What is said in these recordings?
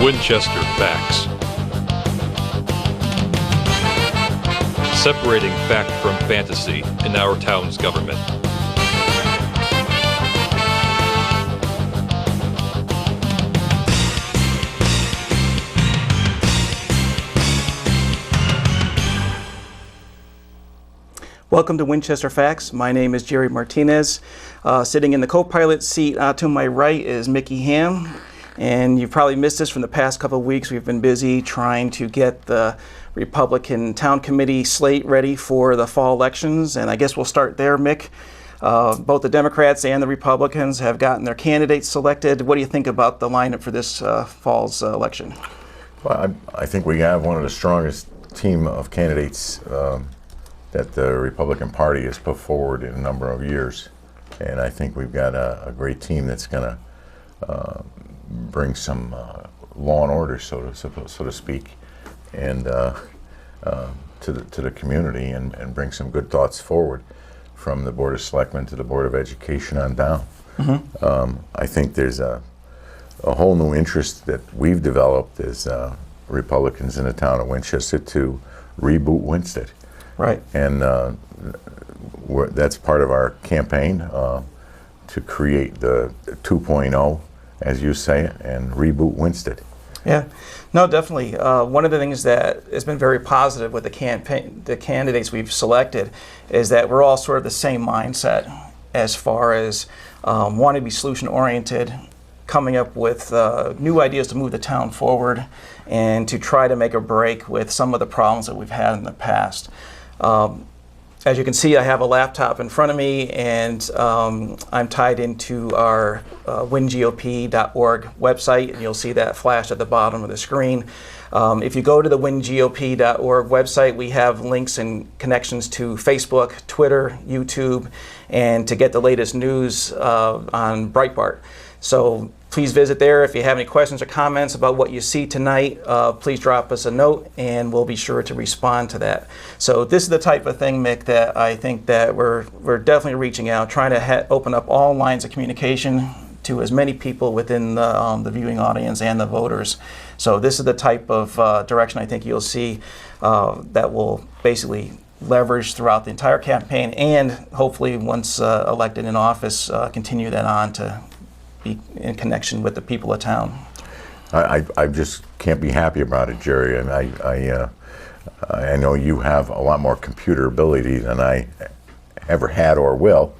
Winchester Facts. Separating fact from fantasy in our town's government. Welcome to Winchester Facts. My name is Jerry Martinez. Sitting in the co-pilot seat to my right is Mickey Hamm. And you've probably missed this from the past couple of weeks. We've been busy trying to get the Republican Town Committee slate ready for the fall elections. And I guess we'll start there, Mick. Both the Democrats and the Republicans have gotten their candidates selected. What do you think about the lineup for this fall's election? Well, I think we have one of the strongest team of candidates that the Republican Party has put forward in a number of years. And I think we've got a great team that's going to bring some law and order, so to speak, and to the community, and bring some good thoughts forward from the Board of Selectmen to the Board of Education on down. Mm-hmm. I think there's a whole new interest that we've developed as Republicans in the town of Winchester to reboot Winstead. Right. And that's part of our campaign to create the 2.0, as you say it, and reboot Winstead. Yeah, no, definitely. One of the things that has been very positive with the candidates we've selected is that we're all sort of the same mindset as far as wanting to be solution-oriented, coming up with new ideas to move the town forward, and to try to make a break with some of the problems that we've had in the past. As you can see, I have a laptop in front of me, and I'm tied into our wingop.org website, and you'll see that flash at the bottom of the screen. If you go to the wingop.org website, we have links and connections to Facebook, Twitter, YouTube, and to get the latest news on Breitbart. So please visit there. If you have any questions or comments about what you see tonight, please drop us a note, and we'll be sure to respond to that. So this is the type of thing, Mick, that I think that we're definitely reaching out, trying to open up all lines of communication to as many people within the viewing audience and the voters. So this is the type of direction I think you'll see that will basically leverage throughout the entire campaign, and hopefully once elected in office, continue that on to be in connection with the people of town. I just can't be happy about it, Jerry. And I know you have a lot more computer ability than I ever had or will,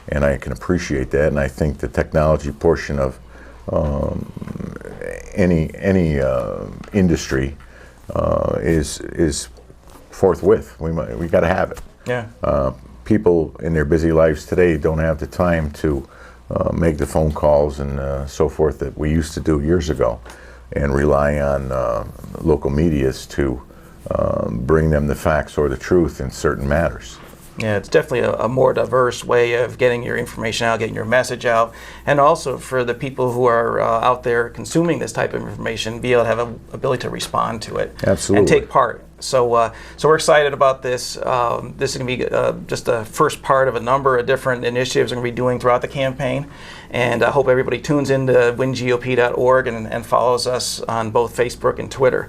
and I can appreciate that. And I think the technology portion of any industry is forthwith. We got to have it. Yeah. People in their busy lives today don't have the time to make the phone calls and so forth that we used to do years ago, and rely on local medias to bring them the facts or the truth in certain matters. Yeah, it's definitely a more diverse way of getting your information out, getting your message out, and also for the people who are out there consuming this type of information, be able to have an ability to respond to it. Absolutely. And take part. So we're excited about this. This is going to be just the first part of a number of different initiatives we're going to be doing throughout the campaign. And I hope everybody tunes into wingop.org and follows us on both Facebook and Twitter.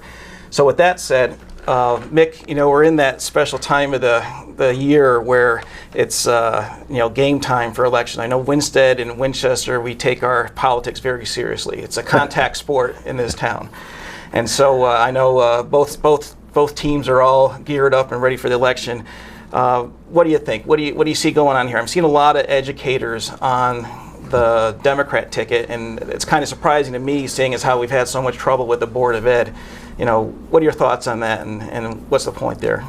So with that said, Mick, we're in that special time of the year where it's game time for election. I know Winstead and Winchester, we take our politics very seriously. It's a contact sport in this town, and so I know both teams are all geared up and ready for the election. What do you think? What do you see going on here? I'm seeing a lot of educators on the Democrat ticket, and it's kind of surprising to me, seeing as how we've had so much trouble with the Board of Ed. What are your thoughts on that, and what's the point there?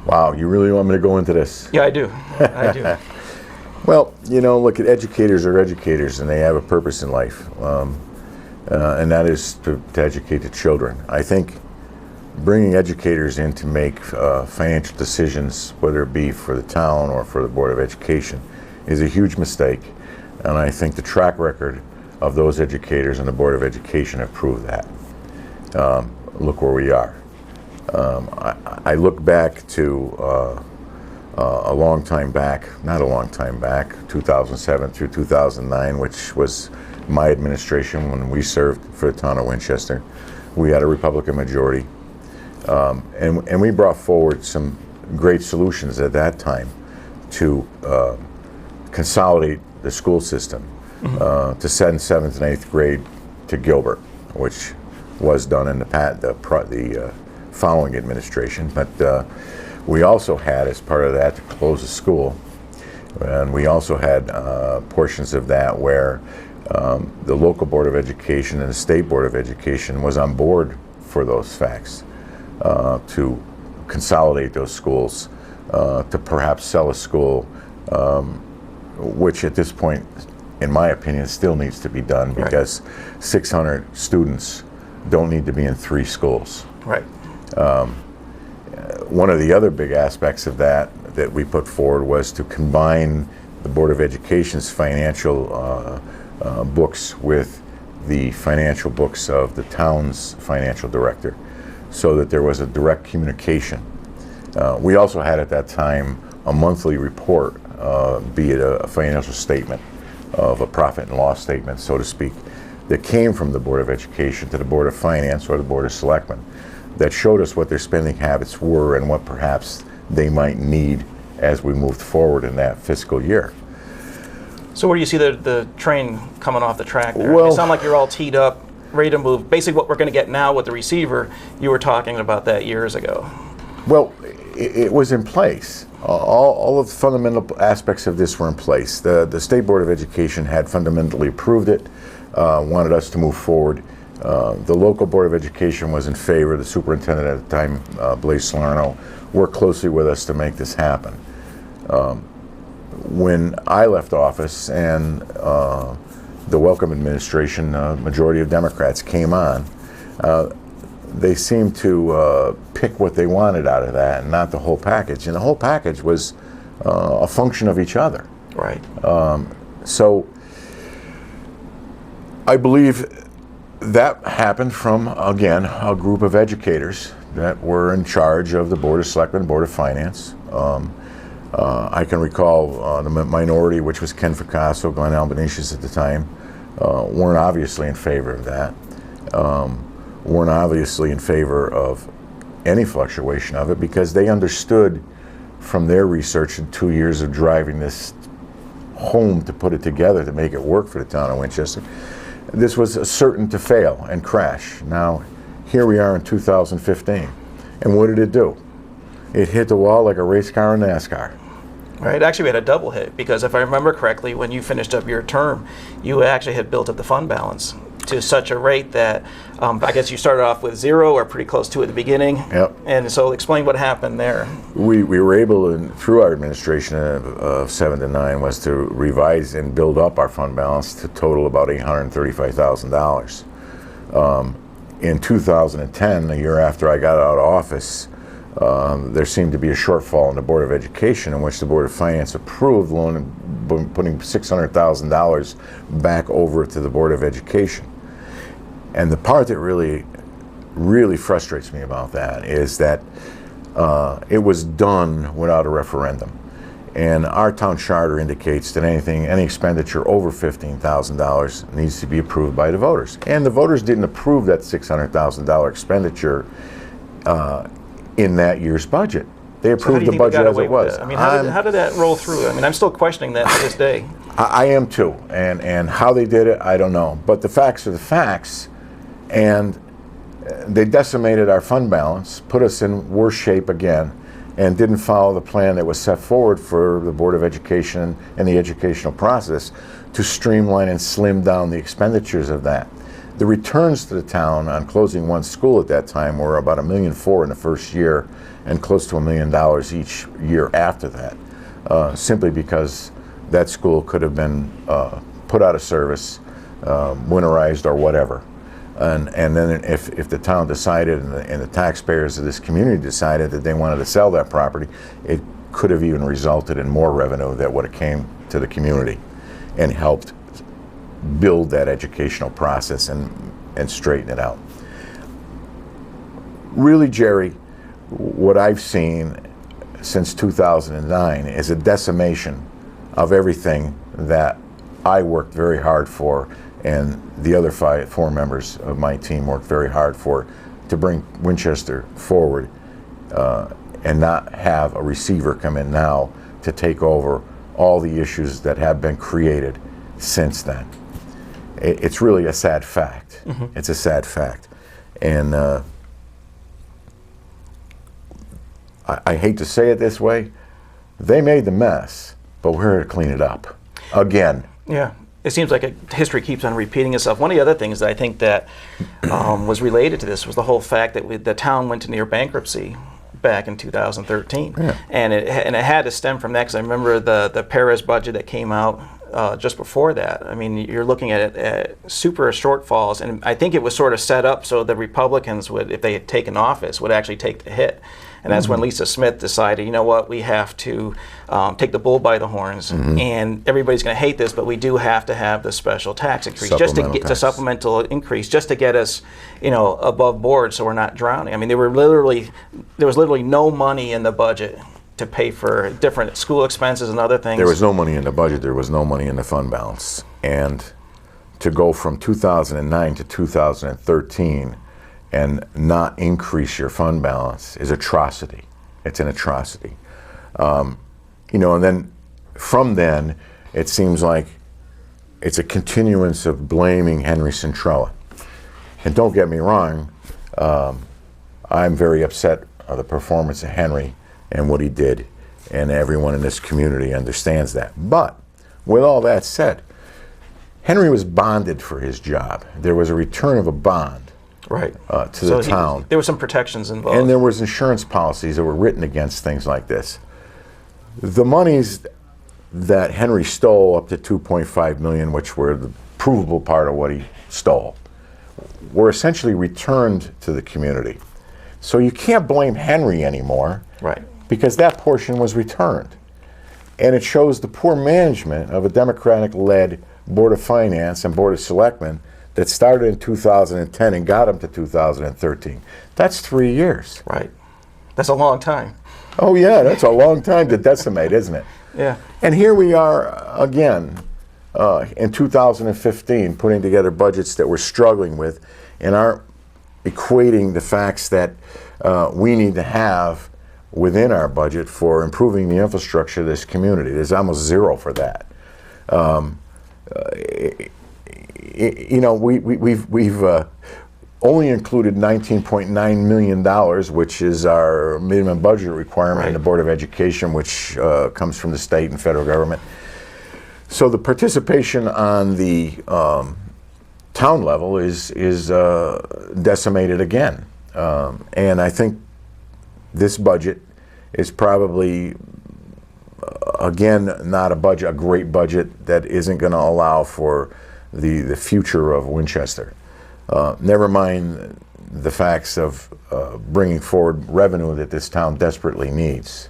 Wow, you really want me to go into this? Yeah, I do. I do. Well, look, educators are educators, and they have a purpose in life, and that is to educate the children. I think bringing educators in to make financial decisions, whether it be for the town or for the Board of Education, is a huge mistake. And I think the track record of those educators and the Board of Education have proved that. Look where we are. I look back to a long time back, not a long time back, 2007 through 2009, which was my administration, when we served for the town of Winchester, we had a Republican majority. And we brought forward some great solutions at that time to consolidate the school system, to send 7th and 8th grade to Gilbert, which was done in the following administration. But we also had, as part of that, to close the school. And we also had portions of that where the local Board of Education and the State Board of Education was on board for those facts, to consolidate those schools, to perhaps sell a school, which at this point, in my opinion, still needs to be done, because 600 students don't need to be in 3 schools. Right. One of the other big aspects of that we put forward was to combine the Board of Education's financial books with the financial books of the town's financial director, so that there was a direct communication. We also had at that time a monthly report, be it a financial statement of a profit and loss statement, so to speak, that came from the Board of Education to the Board of Finance or the Board of Selectmen, that showed us what their spending habits were and what perhaps they might need as we moved forward in that fiscal year. So where do you see the train coming off the track there? Well, it sounds like you're all teed up, ready to move. Basically what we're going to get now with the receiver, you were talking about that years ago. Well, it was in place. All of the fundamental aspects of this were in place. The State Board of Education had fundamentally approved it, wanted us to move forward. The local Board of Education was in favor. The superintendent at the time, Blaise Salerno, worked closely with us to make this happen. When I left office and the Welcome administration, majority of Democrats came on, they seemed to pick what they wanted out of that and not the whole package. And the whole package was a function of each other. Right. So I believe that happened from, again, a group of educators that were in charge of the Board of Selectmen, Board of Finance. I can recall the minority, which was Ken Ficasso, Glenn Albanese at the time, weren't obviously in favor of that. Weren't obviously in favor of any fluctuation of it, because they understood from their research in 2 years of driving this home to put it together to make it work for the town of Winchester, this was certain to fail and crash. Now, here we are in 2015, and what did it do? It hit the wall like a race car in NASCAR. Right. Actually, we had a double hit, because if I remember correctly, when you finished up your term, you actually had built up the fund balance to such a rate that I guess you started off with 0 or pretty close to at the beginning. Yep. And so explain what happened there. We were able, through our administration of 7 to 9, was to revise and build up our fund balance to total about $835,000. In 2010, the year after I got out of office, there seemed to be a shortfall in the Board of Education, in which the Board of Finance approved putting $600,000 back over to the Board of Education. And the part that really frustrates me about that is that it was done without a referendum. And our town charter indicates that any expenditure over $15,000 needs to be approved by the voters. And the voters didn't approve that $600,000 expenditure in that year's budget. They approved the budget as it was. I mean, how did that roll through? I mean, I'm still questioning that to this day. I am too, and how they did it, I don't know. But the facts are the facts, and they decimated our fund balance, put us in worse shape again, and didn't follow the plan that was set forward for the Board of Education and the educational process to streamline and slim down the expenditures of that. The returns to the town on closing one school at that time were about $1.4 million in the first year and close to $1 million each year after that, simply because that school could have been put out of service, winterized or whatever. And then if the town decided and the taxpayers of this community decided that they wanted to sell that property, it could have even resulted in more revenue that would have came to the community and helped build that educational process and straighten it out. Really, Jerry, what I've seen since 2009 is a decimation of everything that I worked very hard for And the other four members of my team worked very hard to bring Winchester forward and not have a receiver come in now to take over all the issues that have been created since then. It's really a sad fact. It's a sad fact. And I hate to say it this way, they made the mess, but we're here to clean it up again. Yeah. It seems like history keeps on repeating itself. One of the other things that I think that was related to this was the whole fact that the town went to near bankruptcy back in 2013. Yeah. And it had to stem from that, because I remember the Perez budget that came out just before that. I mean, you're looking at super shortfalls, and I think it was sort of set up so the Republicans would, if they had taken office, would actually take the hit. And that's when Lisa Smith decided, you know what, we have to take the bull by the horns, and everybody's going to hate this, but we do have to have the special tax increase, just to get the supplemental increase, just to get us, above board, so we're not drowning. I mean, there was literally no money in the budget to pay for different school expenses and other things. There was no money in the budget. There was no money in the fund balance, and to go from 2009 to 2013. And not increase your fund balance is atrocity. It's an atrocity. And then from then, it seems like it's a continuance of blaming Henry Centrella. And don't get me wrong, I'm very upset of the performance of Henry and what he did, and everyone in this community understands that. But with all that said, Henry was bonded for his job. There was a return of a bond. Right. To the town. There were some protections involved. And there was insurance policies that were written against things like this. The monies that Henry stole, up to $2.5 million, which were the provable part of what he stole, were essentially returned to the community. So you can't blame Henry anymore. Right. Because that portion was returned. And it shows the poor management of a Democratic-led Board of Finance and Board of Selectmen that started in 2010 and got them to 2013. That's 3 years. Right. That's a long time. Oh yeah, that's a long time to decimate, isn't it? Yeah. And here we are again in 2015, putting together budgets that we're struggling with and aren't equating the facts that we need to have within our budget for improving the infrastructure of this community. There's almost zero for that. We've only included $19.9 million, which is our minimum budget requirement in the Board of Education, which comes from the state and federal government. So the participation on the town level is decimated again. And I think this budget is probably, again, not a great budget that isn't going to allow for the future of Winchester. Never mind the facts of bringing forward revenue that this town desperately needs.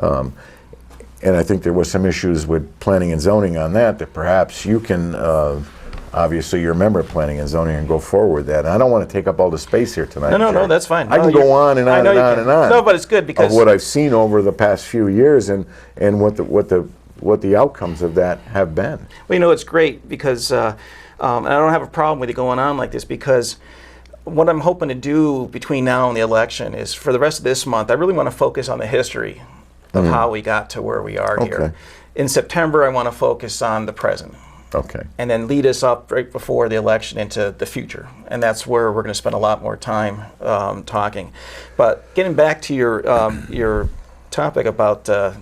And I think there was some issues with planning and zoning on that perhaps you can, obviously you're a member of planning and zoning, and go forward with that. And I don't want to take up all the space here tonight. No, that's fine. I can go on and on and on and on. No, but it's good because of what I've seen over the past few years and what the outcomes of that have been. Well, it's great because, and I don't have a problem with it going on like this, because what I'm hoping to do between now and the election is, for the rest of this month, I really want to focus on the history of how we got to where we are here. In September, I want to focus on the present. Okay. And then lead us up right before the election into the future. And that's where we're going to spend a lot more time talking. But getting back to your topic about the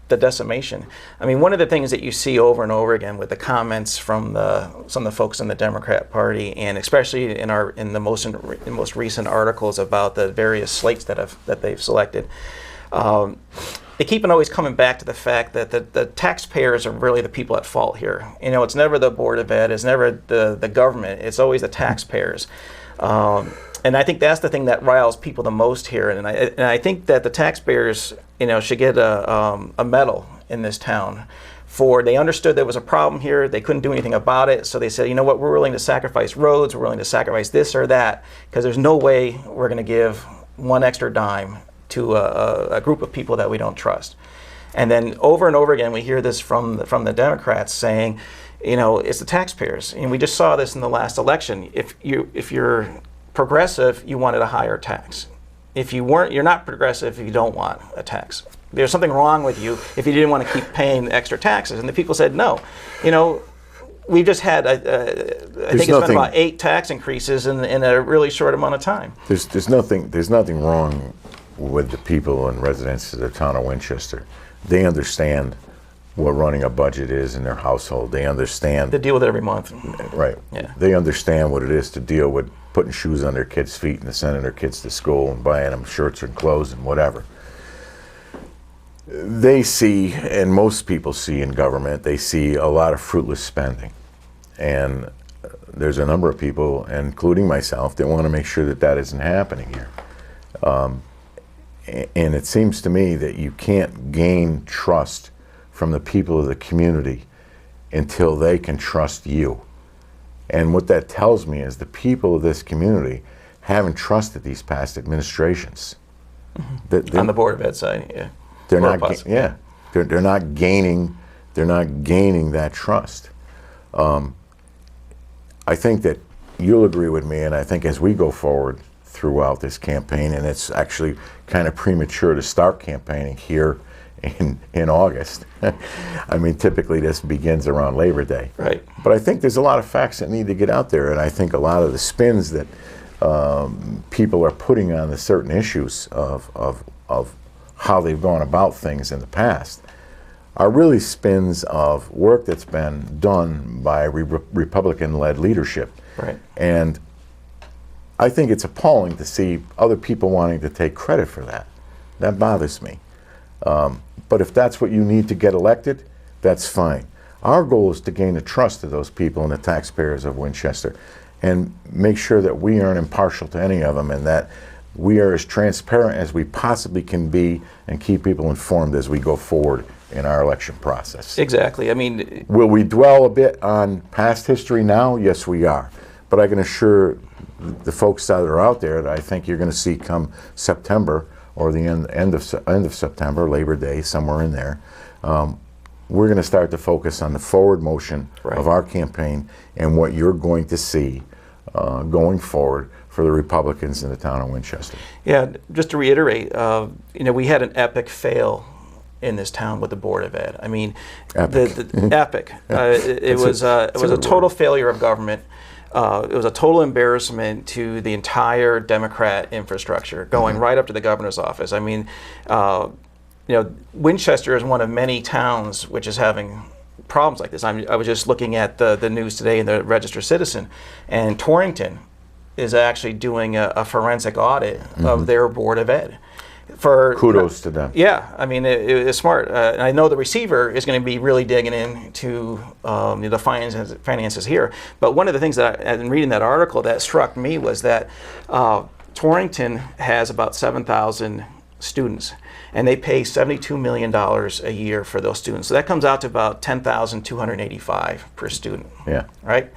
decimation, I mean, one of the things that you see over and over again with the comments from some of the folks in the Democrat Party, and especially in the most recent articles about the various slates that they've selected, they keep on always coming back to the fact that the taxpayers are really the people at fault here. It's never the Board of Ed, it's never the government, it's always the taxpayers. And I think that's the thing that riles people the most here. And I think that the taxpayers, should get a medal in this town. They understood there was a problem here, they couldn't do anything about it, so they said, you know what, we're willing to sacrifice roads, we're willing to sacrifice this or that, because there's no way we're going to give one extra dime to a group of people that we don't trust. And then over and over again, we hear this from the Democrats saying, it's the taxpayers. And we just saw this in the last election. If you're progressive, you wanted a higher tax. If you weren't, you're not progressive if you don't want a tax. There's something wrong with you if you didn't want to keep paying extra taxes. And the people said, no. We've just had, I think it's been about 8 tax increases in a really short amount of time. There's nothing wrong with the people and residents of the town of Winchester. They understand what running a budget is in their household. They understand. They deal with it every month. Right. Yeah. They understand what it is to deal with putting shoes on their kids' feet and sending their kids to school and buying them shirts and clothes and whatever. They see, and most people see in government, they see a lot of fruitless spending. And there's a number of people, including myself, that want to make sure that isn't happening here. And it seems to me that you can't gain trust from the people of the community until they can trust you. And what that tells me is the people of this community haven't trusted these past administrations. Mm-hmm. On the Board of Ed side, yeah. They're not gaining that trust. I think that you'll agree with me, and I think as we go forward throughout this campaign, and it's actually kind of premature to start campaigning here in August. I mean, typically this begins around Labor Day. Right. But I think there's a lot of facts that need to get out there, and I think a lot of the spins that people are putting on the certain issues of how they've gone about things in the past are really spins of work that's been done by Republican-led leadership. Right. And I think it's appalling to see other people wanting to take credit for that. That bothers me. But if that's what you need to get elected, that's fine. Our goal is to gain the trust of those people and the taxpayers of Winchester and make sure that we aren't impartial to any of them and that we are as transparent as we possibly can be and keep people informed as we go forward in our election process. Exactly. I mean, will we dwell a bit on past history now? Yes, we are. But I can assure the folks that are out there that I think you're going to see come September or the end of September, Labor Day, somewhere in there, we're going to start to focus on the forward motion of our campaign and what you're going to see going forward for the Republicans in the town of Winchester. Yeah, just to reiterate, we had an epic fail in this town with the Board of Ed. I mean, epic. Epic. It was a total failure of government. It was a total embarrassment to the entire Democrat infrastructure, going right up to the governor's office. I mean, Winchester is one of many towns which is having problems like this. I was just looking at the news today in the Register Citizen, and Torrington is actually doing a forensic audit of their Board of Ed. Kudos to them. Yeah, I mean, it's smart. And I know the receiver is going to be really digging into the finances here. But one of the things that in reading that article that struck me was that Torrington has about 7,000 students, and they pay $72 million a year for those students. So that comes out to about $10,285 per student. Yeah. Right?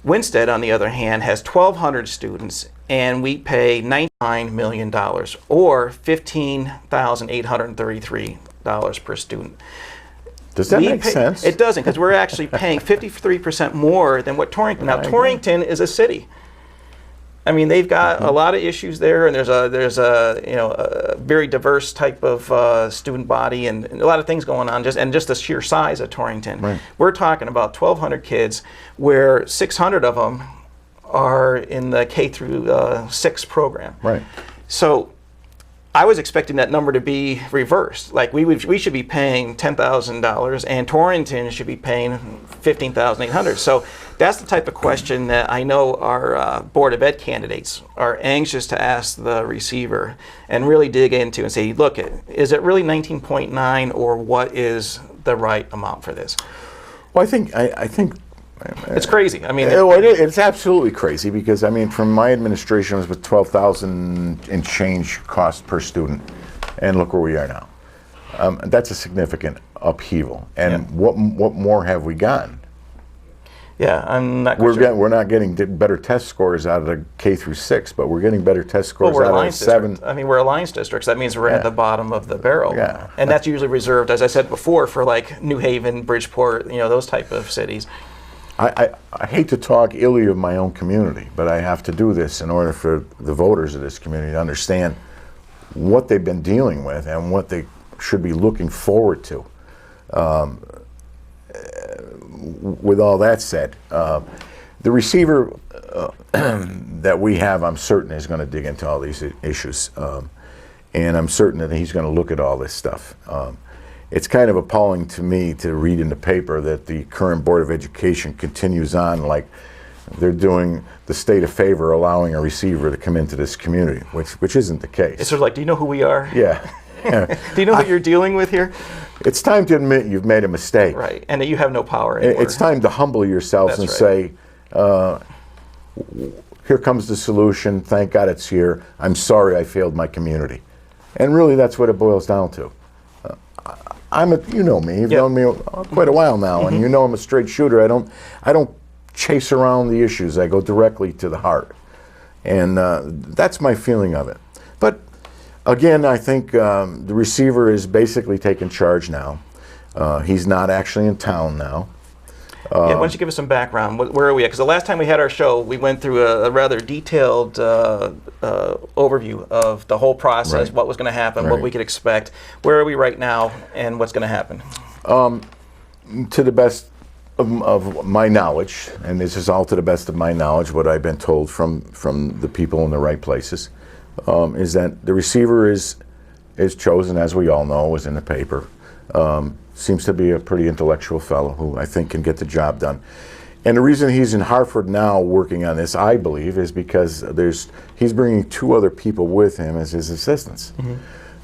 Winstead, on the other hand, has 1,200 students, and we pay $99 million, or $15,833 per student. Does that make sense? It doesn't, because we're actually paying 53% more than what Torrington. Now, Torrington is a city. I mean, they've got a lot of issues there, and there's a very diverse type of student body, and a lot of things going on. Just the sheer size of Torrington. Right. We're talking about 1,200 kids, where 600 of them are in the K through 6 program. Right. So I was expecting that number to be reversed. Like we should be paying $10,000, and Torrington should be paying $15,800. So that's the type of question that I know our Board of Ed candidates are anxious to ask the receiver and really dig into and say, look, is it really 19.9, or what is the right amount for this? Well, I think it's crazy. I mean, it's absolutely crazy, because I mean, from my administration, it was with 12,000 and change cost per student, and look where we are now. That's a significant upheaval. And what more have we gotten? Yeah, I'm not quite sure. We're not getting better test scores out of the K through 6, but we're getting better test scores Well, we're out of Alliance 7. district. I mean, we're Alliance districts. That means we're at the bottom of the barrel. Yeah. And that's usually reserved, as I said before, for like New Haven, Bridgeport, those type of cities. I hate to talk illy of my own community, but I have to do this in order for the voters of this community to understand what they've been dealing with and what they should be looking forward to. With all that said, the receiver that we have, I'm certain, is going to dig into all these issues. And I'm certain that he's going to look at all this stuff. It's kind of appalling to me to read in the paper that the current Board of Education continues on like they're doing the state a favor allowing a receiver to come into this community, which isn't the case. It's sort of like, do you know who we are? Yeah. Do you know what you're dealing with here? It's time to admit you've made a mistake. Right, and that you have no power anymore. It's time to humble yourselves and say, here comes the solution, thank God it's here, I'm sorry I failed my community. And really that's what it boils down to. You know me, you've known me quite a while now, and you know I'm a straight shooter. I don't chase around the issues, I go directly to the heart. And that's my feeling of it. But again, I think the receiver is basically taking charge now. He's not actually in town now. Why don't you give us some background? Where are we at? Because the last time we had our show, we went through a rather detailed overview of the whole process, Right. what was going to happen, Right. what we could expect. Where are we right now, and what's going to happen? To the best of my knowledge, and this is all to the best of my knowledge, what I've been told from the people in the right places, is that the receiver is chosen, as we all know, was in the paper. Seems to be a pretty intellectual fellow who I think can get the job done. And the reason he's in Hartford now working on this, I believe, is because he's bringing 2 other people with him as his assistants.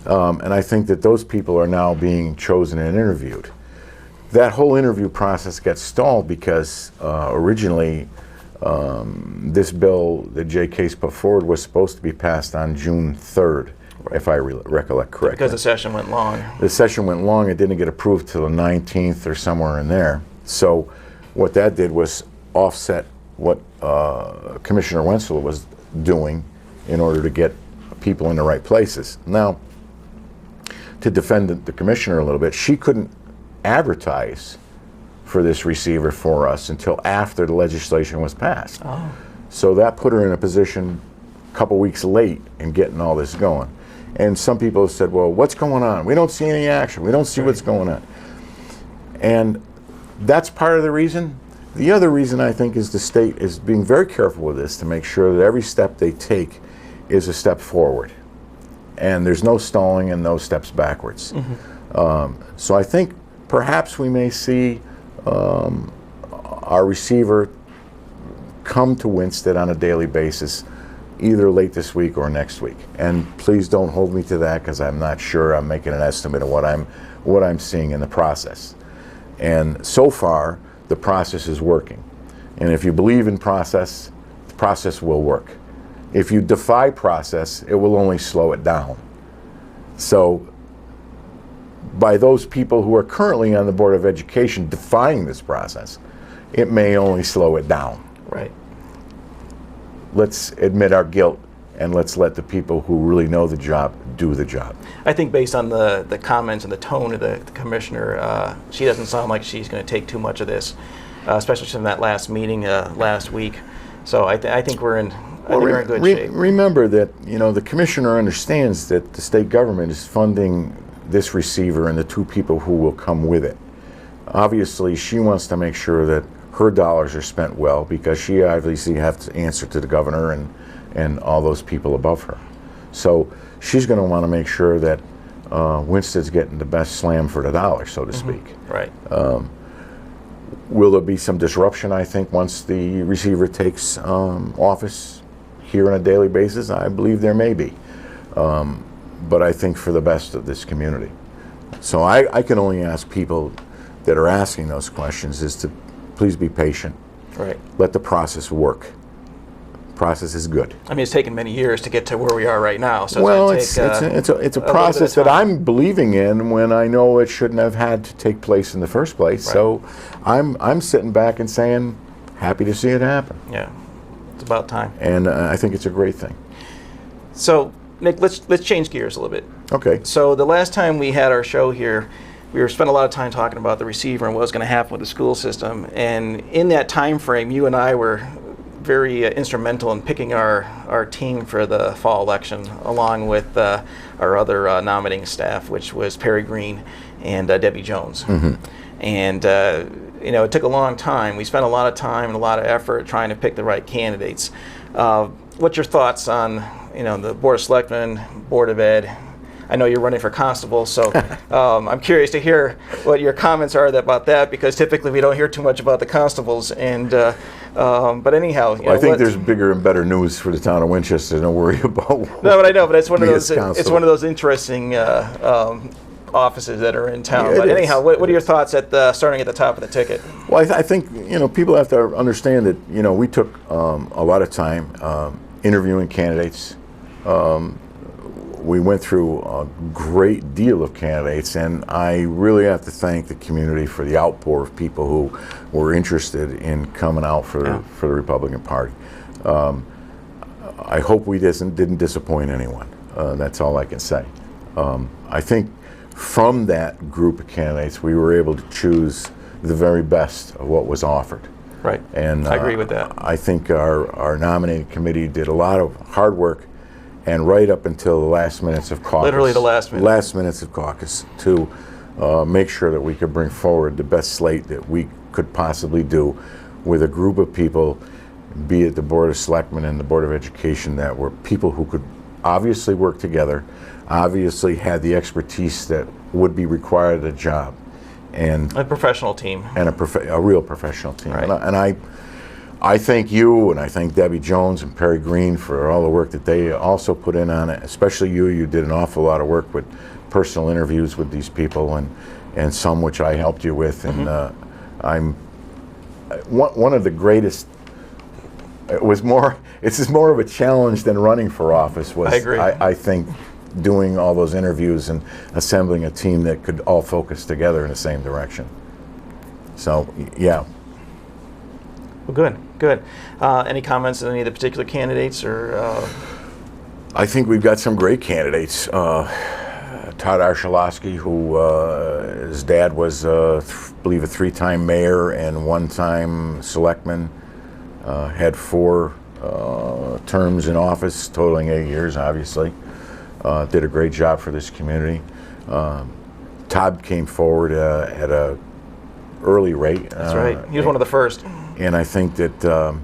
And I think that those people are now being chosen and interviewed. That whole interview process gets stalled because originally this bill that Jay Case put forward was supposed to be passed on June 3rd. If I recollect correctly. Because the session went long. The session went long. It didn't get approved till the 19th or somewhere in there. So what that did was offset what Commissioner Wenzel was doing in order to get people in the right places. Now, to defend the commissioner a little bit, she couldn't advertise for this receiver for us until after the legislation was passed. Oh. So that put her in a position a couple weeks late in getting all this going. And some people have said, well, what's going on? We don't see any action. We don't see what's going on. And that's part of the reason. The other reason, I think, is the state is being very careful with this to make sure that every step they take is a step forward. And there's no stalling and no steps backwards. So I think perhaps we may see our receiver come to Winstead on a daily basis, either late this week or next week. And please don't hold me to that because I'm not sure. I'm making an estimate of what I'm seeing in the process. And so far, the process is working. And if you believe in process, the process will work. If you defy process, it will only slow it down. So by those people who are currently on the Board of Education defying this process, it may only slow it down. Right. Let's admit our guilt and let's let the people who really know the job do the job. I think based on the comments and the tone of the commissioner, she doesn't sound like she's going to take too much of this, especially from that last meeting last week. So I think we're in good shape. Remember that the commissioner understands that the state government is funding this receiver and the 2 people who will come with it. Obviously, she wants to make sure that her dollars are spent well because she obviously has to answer to the governor and all those people above her. So she's going to want to make sure that Winstead's getting the best slam for the dollar, so to speak. Right. Will there be some disruption, I think, once the receiver takes office here on a daily basis? I believe there may be. But I think for the best of this community. So I can only ask people that are asking those questions is to please be patient. Right. Let the process work. Process is good. I mean, it's taken many years to get to where we are right now. So well, it's a process that I'm believing in when I know it shouldn't have had to take place in the first place. Right. So I'm sitting back and saying, happy to see it happen. Yeah, it's about time. And I think it's a great thing. So, Nick, let's change gears a little bit. Okay. So the last time we had our show here, we spent a lot of time talking about the receiver and what was going to happen with the school system. And in that time frame, you and I were very instrumental in picking our team for the fall election, along with our other nominating staff, which was Perry Green and Debbie Jones. And it took a long time. We spent a lot of time and a lot of effort trying to pick the right candidates. What's your thoughts on the Board of Selectmen, Board of Ed? I know you're running for constable, so I'm curious to hear what your comments are about that, because typically we don't hear too much about the constables. And but anyhow, I think there's bigger and better news for the town of Winchester. Don't worry about. No, but I know, but it's one of those. Constable. It's one of those interesting offices that are in town. Yeah, but anyhow, what are your is. thoughts at starting at the top of the ticket? Well, I think people have to understand that we took a lot of time interviewing candidates. We went through a great deal of candidates, and I really have to thank the community for the outpour of people who were interested in coming out for the Republican Party. I hope we didn't disappoint anyone. That's all I can say. I think from that group of candidates, we were able to choose the very best of what was offered. Right. And I agree with that. I think our nominating committee did a lot of hard work, and right up until the last minutes of caucus. Literally the last minute. Last minutes of caucus to make sure that we could bring forward the best slate that we could possibly do with a group of people, be it the Board of Selectmen and the Board of Education, that were people who could obviously work together, obviously had the expertise that would be required of the job. And a professional team. And a real professional team. Right. And I thank you, and I thank Debbie Jones and Perry Green for all the work that they also put in on it. Especially you. You did an awful lot of work with personal interviews with these people, and some which I helped you with. And I'm one of the greatest. It's more of a challenge than running for office. Was I agree. I think doing all those interviews and assembling a team that could all focus together in the same direction. So yeah. Well, good. Any comments on any of the particular candidates, or? I think we've got some great candidates. Todd Archulowski, who his dad was, I believe, a 3-time mayor and 1-time selectman, had 4 terms in office, totaling 8 years, obviously. Did a great job for this community. Todd came forward at a early rate. That's right. He was one of the first. And I think that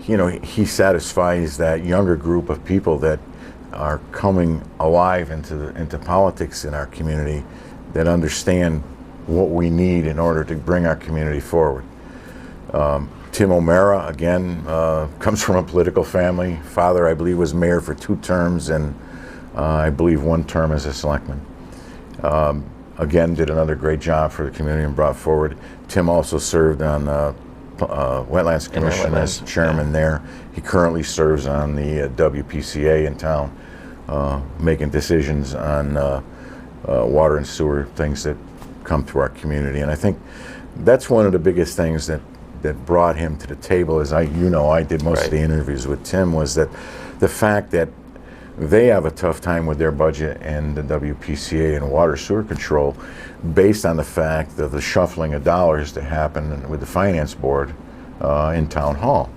he satisfies that younger group of people that are coming alive into politics in our community, that understand what we need in order to bring our community forward. Tim O'Mara, again, comes from a political family. Father, I believe, was mayor for 2 terms, and I believe 1 term as a selectman. Again, did another great job for the community and brought forward. Tim also served on Wetlands Commission as chairman there. He currently serves on the WPCA in town, making decisions on water and sewer things that come to our community. And I think that's one of the biggest things that brought him to the table. As I did most of the interviews with Tim, was that the fact that they have a tough time with their budget and the WPCA and water sewer control, based on the fact of the shuffling of dollars that happen with the finance board in town hall.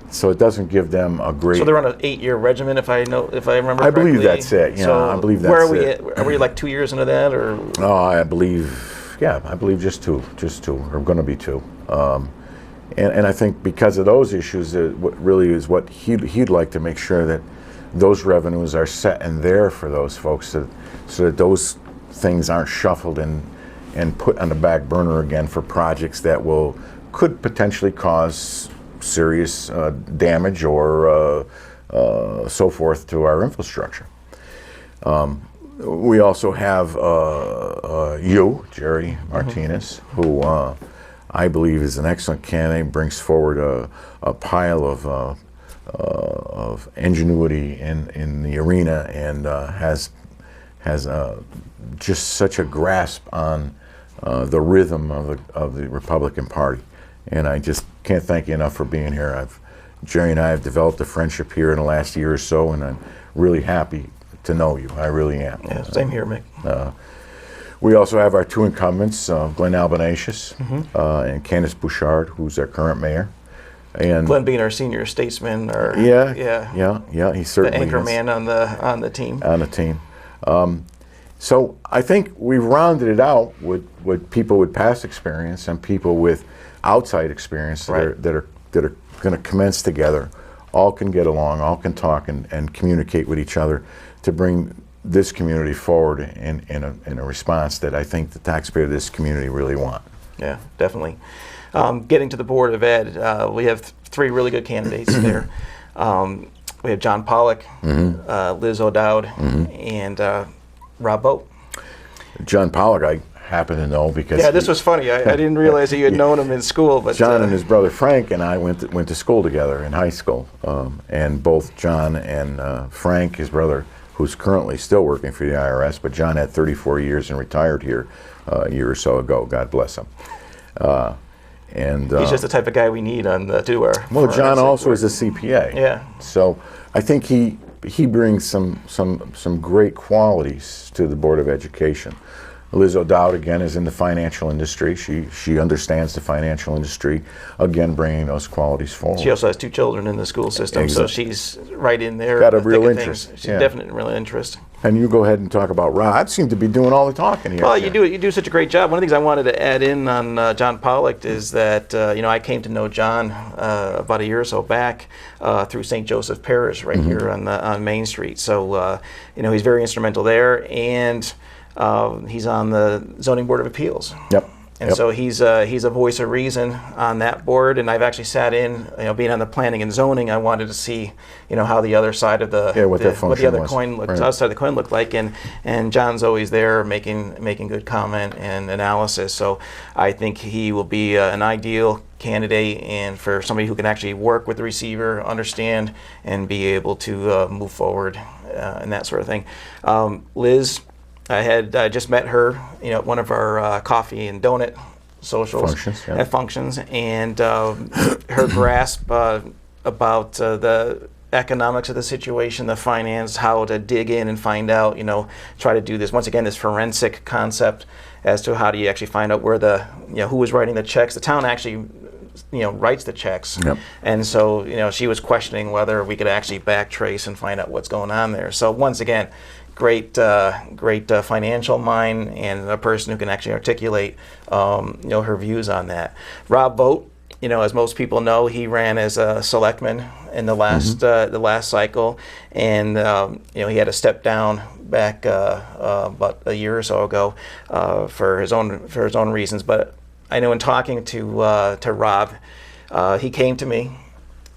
So it doesn't give them a great. So they're on an 8-year regimen, if I remember correctly. I believe that's it. Yeah, so I believe that's where are we it. Are we like 2 years into that, or? Oh, I believe just two, or going to be 2. And I think because of those issues, what really is what he'd like to make sure that those revenues are set in there for those folks, so that those things aren't shuffled and put on the back burner again for projects that could potentially cause serious damage or so forth to our infrastructure. We also have Jerry Martinez, who I believe is an excellent candidate, brings forward a pile of ingenuity in the arena, and has just such a grasp on the rhythm of the Republican Party. And I just can't thank you enough for being here. Jerry and I have developed a friendship here in the last year or so, and I'm really happy to know you. I really am. Yeah, same here, Mick. We also have our 2 incumbents, Glenn Albanesius and Candace Bouchard, who's our current mayor. And Glenn being our senior statesman, or yeah, he certainly the anchor is. man on the team. On the team. So I think we've rounded it out with people with past experience and people with outside experience that are going to commence together. All can get along, all can talk and communicate with each other to bring this community forward in a response that I think the taxpayers of this community really want. Yeah, definitely. Getting to the Board of Ed, we have 3 really good candidates there. We have John Pollock, Liz O'Dowd, and Rob Boat. John Pollock, I happen to know because this was funny. I didn't realize that you had known him in school, but John and his brother Frank and I went to school together in high school, and both John and Frank, his brother, who's currently still working for the IRS, but John had 34 years and retired here a year or so ago. God bless him. And he's just the type of guy we need on the do our. Well, John also is a CPA. Yeah. So I think he brings some great qualities to the Board of Education. Liz O'Dowd, again, is in the financial industry. She understands the financial industry, again, bringing those qualities forward. She also has 2 children in the school system, so she's right in there. Got a real interest. She's definitely real interest. And you go ahead and talk about Rob. I seem to be doing all the talking here. Well, you do such a great job. One of the things I wanted to add in on John Pollock is that I came to know John about a year or so back through St. Joseph Parish right here on Main Street. So he's very instrumental there, and he's on the Zoning Board of Appeals. Yep. And so he's a voice of reason on that board, and I've actually sat in, being on the planning and zoning, I wanted to see, how the other side of the what the other coin looked, outside the coin looked like, and John's always there making good comment and analysis. So I think he will be an ideal candidate, and for somebody who can actually work with the receiver, understand, and be able to move forward and that sort of thing. Liz. I just met her, at one of our coffee and donut socials functions, and her grasp about the economics of the situation, the finance, how to dig in and find out, try to do this once again, this forensic concept as to how do you actually find out where who was writing the checks. The town actually writes the checks. Yep. And so, she was questioning whether we could actually backtrace and find out what's going on there. So once again, great financial mind and a person who can actually articulate, her views on that. Rob Boat, as most people know, he ran as a selectman in the last cycle, and he had to step down back about a year or so ago for his own reasons. But I know in talking to Rob, he came to me,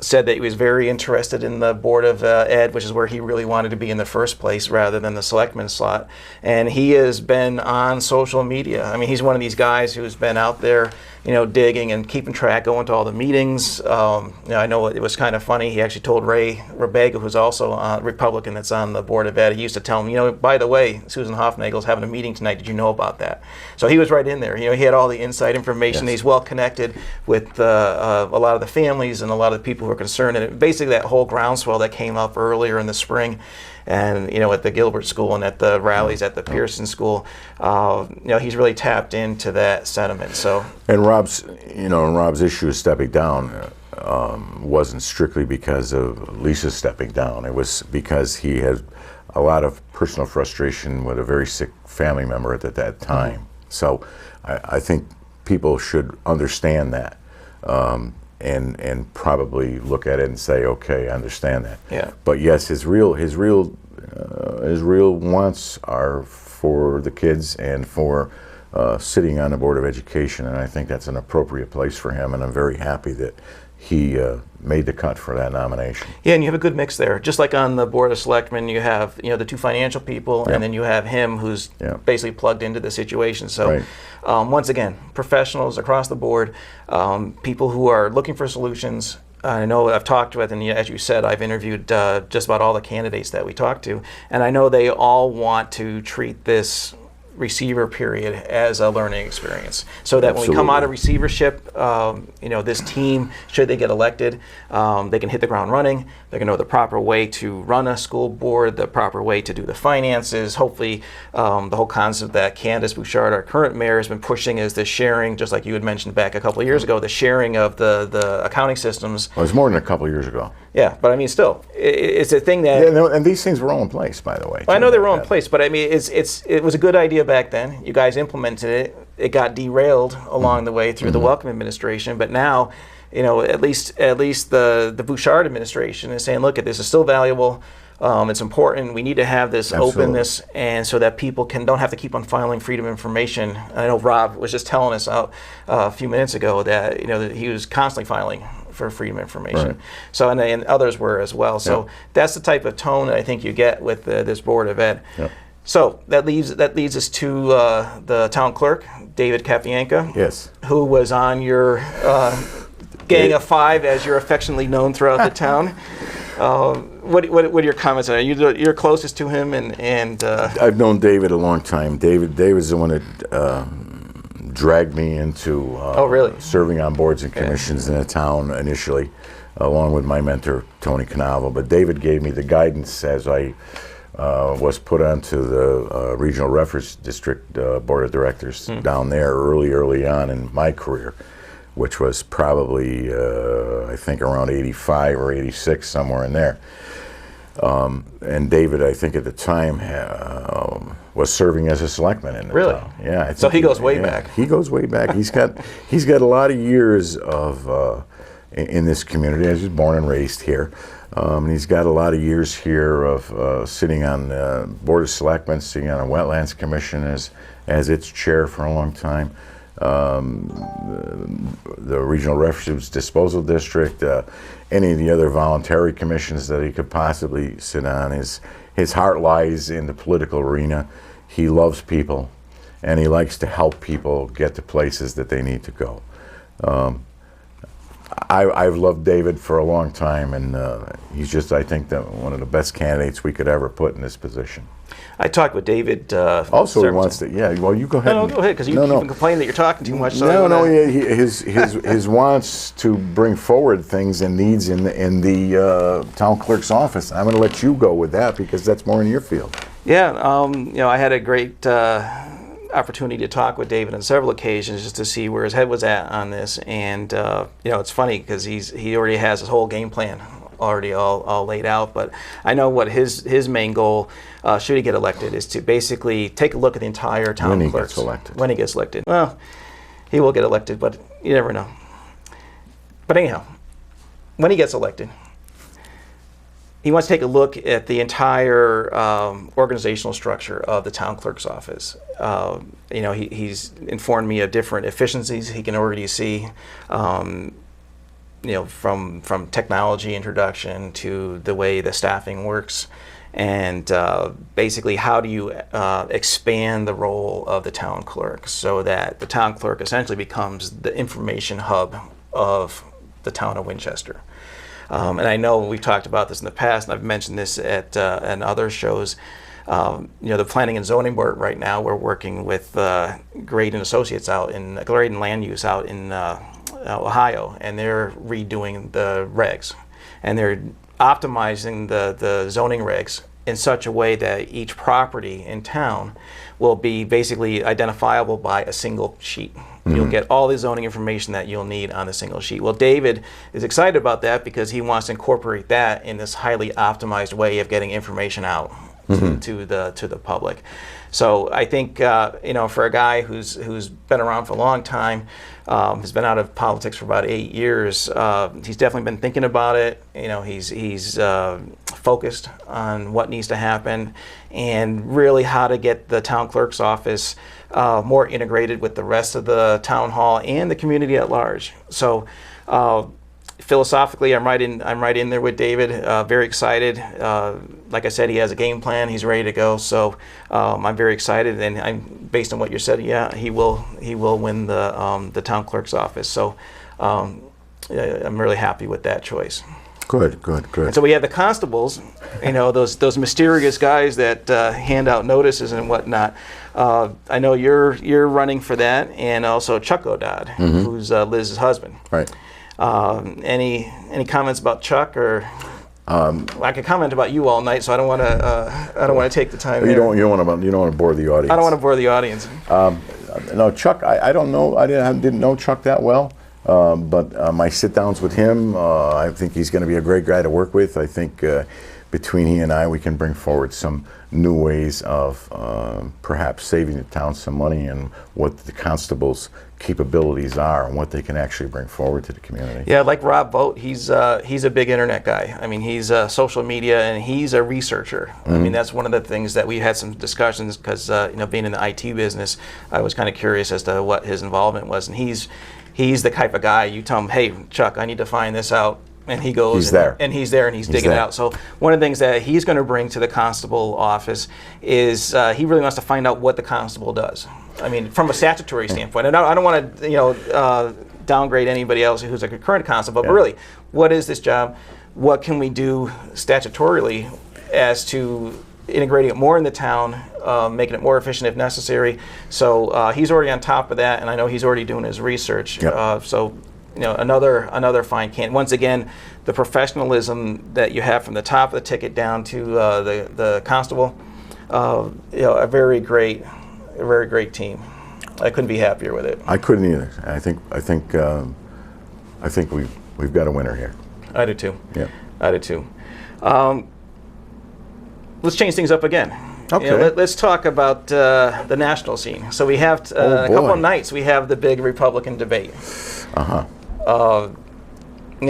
said that he was very interested in the Board of Ed, which is where he really wanted to be in the first place rather than the selectman slot. And he has been on social media. I mean, he's one of these guys who's been out there, digging and keeping track, going to all the meetings. I know it was kind of funny. He actually told Ray Rebega, who's also a Republican that's on the Board of Ed, he used to tell him, by the way, Susan Hofnagel's having a meeting tonight. Did you know about that? So he was right in there. He had all the inside information. Yes. He's well connected with a lot of the families and a lot of the people who are concerned. And basically that whole groundswell that came up earlier in the spring, and at the Gilbert School and at the rallies at the Pearson School, he's really tapped into that sentiment. So, and Rob's issue of stepping down wasn't strictly because of Lisa stepping down. It was because he had a lot of personal frustration with a very sick family member at that time. Mm-hmm. So, I think people should understand that. And probably look at it and say, okay, I understand that. Yeah. But yes, his real wants are for the kids and for sitting on the Board of Education, and I think that's an appropriate place for him. And I'm very happy that he made the cut for that nomination. Yeah, and you have a good mix there. Just like on the Board of Selectmen, you have the 2 financial people, Yep. and then you have him who's Yep. basically plugged into the situation. So, Right. Once again, professionals across the board, people who are looking for solutions. I know I've talked with, and as you said, I've interviewed just about all the candidates that we talked to, and I know they all want to treat this receiver period as a learning experience, so that when we come out of receivership, this team, should they get elected, they can hit the ground running. They're going to know the proper way to run a school board, the proper way to do the finances. Hopefully, the whole concept that Candace Bouchard, our current mayor, has been pushing is the sharing, just like you had mentioned back a couple of years ago, the sharing of the accounting systems. Well, it was more than a couple of years ago. Yeah, but I mean, still, it's a thing that. Yeah, no, and these things were all in place, by the way. I know they were all in place, but I mean, it was a good idea back then. You guys implemented it. It got derailed along the way through the Welcome administration, but now, at least the Bouchard administration is saying, look, this is still valuable. It's important. We need to have this openness, and so that people don't have to keep on filing freedom of information. I know Rob was just telling us out a few minutes ago that that he was constantly filing for freedom of information. Right. So and others were as well. So that's the type of tone that I think you get with this Board of Ed. Yep. So that leads us to the town clerk, David Kapianka. Yes. Who was on your gang of five, as you're affectionately known throughout the town. What are your comments on it? You're closest to him, and I've known David a long time. David's the one that dragged me into serving on boards and commissions in the town initially, along with my mentor Tony Canavo. But David gave me the guidance as I was put onto the Regional Reference District Board of Directors down there early on in my career, which was probably I think around 85 or 86, somewhere in there. And David, I think at the time, was serving as a selectman in the town. Yeah, I think so he goes way back. He goes way back. He's got a lot of years of in this community. He was born and raised here. And he's got a lot of years here of sitting on the Board of Selectmen, sitting on a Wetlands Commission as its chair for a long time. The Regional Refuse Disposal District, any of the other voluntary commissions that he could possibly sit on. His heart lies in the political arena. He loves people, and he likes to help people get to places that they need to go. I've loved David for a long time, and he's just, I think, one of the best candidates we could ever put in this position. I talked with David. Also, he wants to. Yeah, well, you go ahead. No, go ahead, because you keep complaining that you're talking too much. So his wants to bring forward things and needs in the town clerk's office. I'm going to let you go with that because that's more in your field. Yeah, I had a great opportunity to talk with David on several occasions just to see where his head was at on this, and it's funny because he already has his whole game plan already all laid out. But I know what his main goal, should he get elected, is to basically take a look at the entire town when he clerks. gets elected. When he gets elected. Well, he will get elected, but you never know. But anyhow, when he gets elected, he wants to take a look at the entire organizational structure of the town clerk's office. He's informed me of different efficiencies he can already see. From technology introduction to the way the staffing works, and basically how do you expand the role of the town clerk so that the town clerk essentially becomes the information hub of the town of Winchester. And I know we've talked about this in the past, and I've mentioned this at other shows. The Planning and Zoning Board right now, we're working with Graydon Associates Graydon Land Use out in Ohio, and they're redoing the regs, and they're optimizing the zoning regs in such a way that each property in town will be basically identifiable by a single sheet. You'll get all the zoning information that you'll need on a single sheet. Well, David is excited about that because he wants to incorporate that in this highly optimized way of getting information out to the public. So I think for a guy who's been around for a long time, has been out of politics for about 8 years, he's definitely been thinking about it. He's focused on what needs to happen and really how to get the town clerk's office more integrated with the rest of the town hall and the community at large. So philosophically, I'm right in there with David. Very excited. Like I said, he has a game plan. He's ready to go. So I'm very excited, and based on what you said, yeah, he will win the town clerk's office. So I'm really happy with that choice. Good. And so we have the constables, those mysterious guys that hand out notices and whatnot. I know you're running for that, and also Chuck O'Dodd, who's Liz's husband. Right. Any comments about Chuck, or I could comment about you all night, so I don't want to take the time. You don't want to bore the audience. I don't want to bore the audience. No, Chuck. I don't know. I didn't know Chuck that well, but my sit-downs with him, I think he's going to be a great guy to work with. I think between he and I, we can bring forward some new ways of perhaps saving the town some money, and what the constables' capabilities are and what they can actually bring forward to the community. Yeah, like Rob Vogt, he's a big internet guy. I mean, he's social media, and he's a researcher. I mean, that's one of the things that we had some discussions, because being in the IT business, I was kind of curious as to what his involvement was, and he's the type of guy you tell him, hey, Chuck, I need to find this out. And he goes, he's there, and he's digging it out. So one of the things that he's going to bring to the constable office is he really wants to find out what the constable does. I mean, from a statutory standpoint. And I don't want to downgrade anybody else who's a current constable, but really, what is this job? What can we do statutorily as to integrating it more in the town, making it more efficient if necessary? So he's already on top of that, and I know he's already doing his research. Yep. Another fine candidate. Once again, the professionalism that you have from the top of the ticket down to the constable, a very great team. I couldn't be happier with it. I couldn't either. I think we've got a winner here. I do too. Yeah. I do too. Let's change things up again. Okay. Let's talk about the national scene. So we have a couple of nights. We have the big Republican debate. We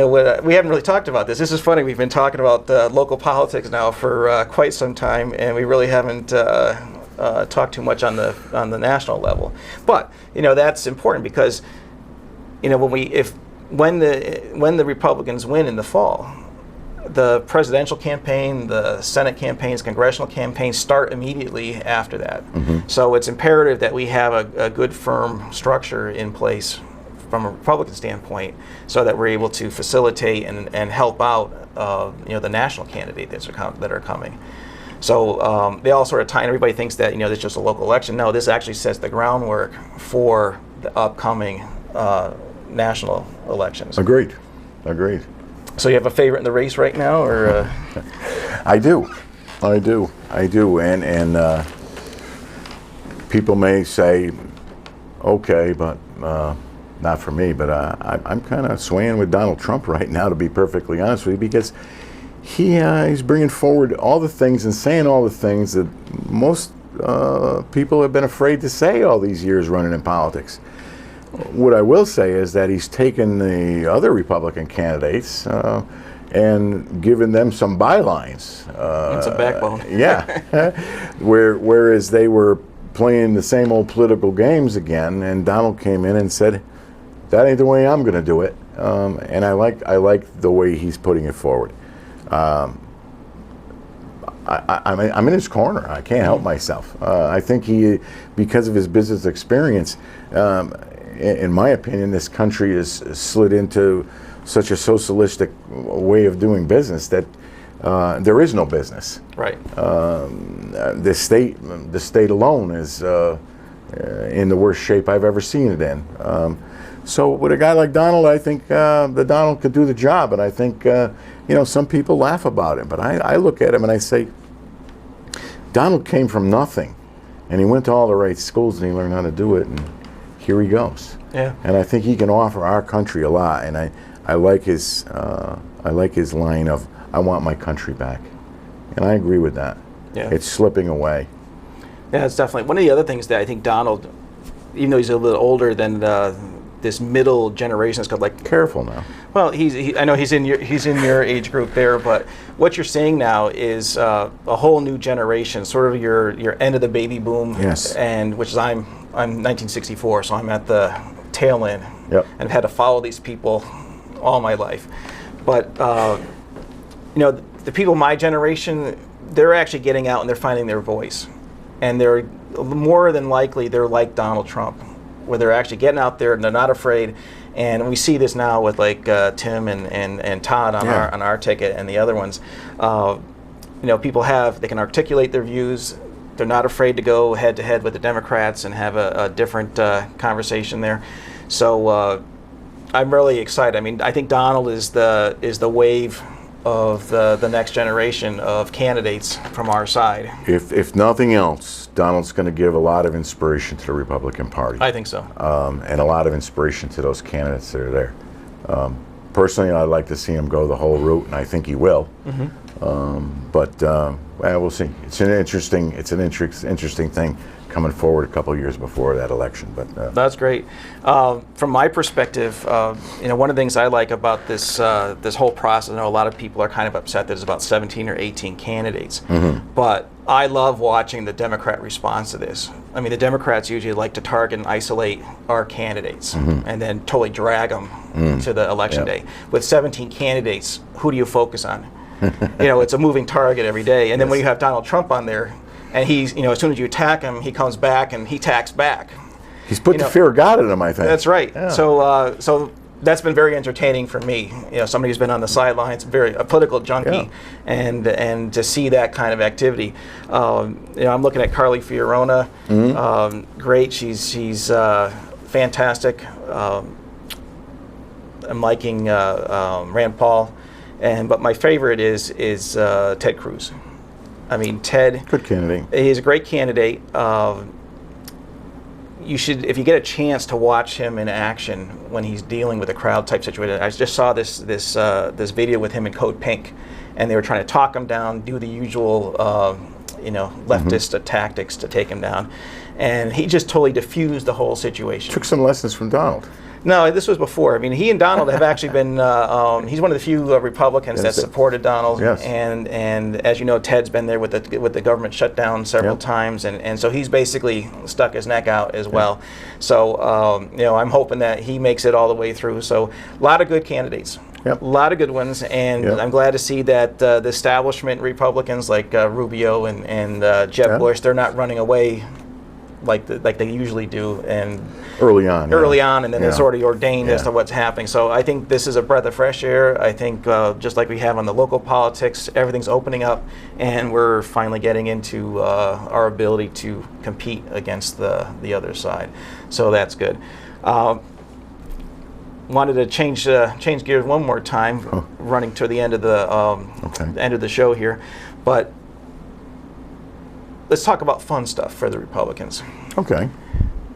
haven't really talked about this. This is funny. We've been talking about local politics now for quite some time, and we really haven't talked too much on the national level. But that's important, because when the Republicans win in the fall, the presidential campaign, the Senate campaigns, congressional campaigns start immediately after that. So it's imperative that we have a good, firm structure in place from a Republican standpoint, so that we're able to facilitate and help out the national candidates that are coming. So they all sort of tie, and everybody thinks that this is just a local election. No, this actually sets the groundwork for the upcoming national elections. Agreed. So you have a favorite in the race right now, or? I do, and people may say, okay, but not for me. But I'm kind of swaying with Donald Trump right now, to be perfectly honest with you, because he's bringing forward all the things and saying all the things that most people have been afraid to say all these years running in politics. What I will say is that he's taken the other Republican candidates and given them some bylines. That's a backbone. Yeah. Whereas they were playing the same old political games again, and Donald came in and said, that ain't the way I'm going to do it. And I like the way he's putting it forward. I'm in his corner. I can't help myself. I think he, because of his business experience, in my opinion, this country has slid into such a socialistic way of doing business that there is no business. Right. The state alone is in the worst shape I've ever seen it in. So with a guy like Donald, I think the Donald could do the job, and I think some people laugh about him, but I look at him and I say, Donald came from nothing, and he went to all the right schools and he learned how to do it, and here he goes. Yeah. And I think he can offer our country a lot, and I like his line of, I want my country back, and I agree with that. Yeah. It's slipping away. Yeah, it's definitely one of the other things that I think Donald, even though he's a little older than this middle generation, is called, like, Careful now. well, I know he's in your age group there, but what you're seeing now is a whole new generation, sort of your end of the baby boom. Yes. And which is I'm 1964, so I'm at the tail end. Yep. And I've had to follow these people all my life. But the people my generation, they're actually getting out and they're finding their voice, and they're more than likely they're like Donald Trump, where they're actually getting out there and they're not afraid. And we see this now with like Tim and Todd on our ticket and the other ones. People they can articulate their views. They're not afraid to go head to head with the Democrats and have a different conversation there. So I'm really excited. I mean, I think Donald is the wave of the next generation of candidates from our side. If nothing else, Donald's going to give a lot of inspiration to the Republican Party. I think so. And a lot of inspiration to those candidates that are there. Personally, I'd like to see him go the whole route, and I think he will. But well, we'll see. It's an interesting thing coming forward a couple of years before that election. But that's great. From my perspective, one of the things I like about this whole process, I know a lot of people are kind of upset that there's about 17 or 18 candidates, but I love watching the Democrat response to this. I mean, the Democrats usually like to target and isolate our candidates and then totally drag them to the election day. With 17 candidates, who do you focus on? It's a moving target every day. And then when you have Donald Trump on there, and he's, as soon as you attack him, he comes back and he attacks back. He's put the fear of God in him, I think. That's right. Yeah. So that's been very entertaining for me. Somebody who's been on the sidelines, a political junkie, and to see that kind of activity. I'm looking at Carly Fiorina. Great. She's fantastic. I'm liking Rand Paul, but my favorite is Ted Cruz. I mean, Ted. Good candidate. He's a great candidate. You should, if you get a chance to watch him in action when he's dealing with a crowd type situation. I just saw this video with him in Code Pink, and they were trying to talk him down, do the usual, leftist tactics to take him down, and he just totally diffused the whole situation. Took some lessons from Donald. No, this was before. I mean, he and Donald have actually been, he's one of the few Republicans that supported Donald. Yes. And as you know, Ted's been there with the government shutdown several times. And so he's basically stuck his neck out as well. So, I'm hoping that he makes it all the way through. So a lot of good candidates. Yep. A lot of good ones. And I'm glad to see that the establishment Republicans like Rubio and Jeb Bush, they're not running away like they usually do, and early on, and then it's already ordained as to what's happening. So I think this is a breath of fresh air. I think just like we have on the local politics, everything's opening up, and we're finally getting into our ability to compete against the other side. So that's good. Wanted to change gears one more time, running to the end of the show here, but. Let's talk about fun stuff for the Republicans. Okay.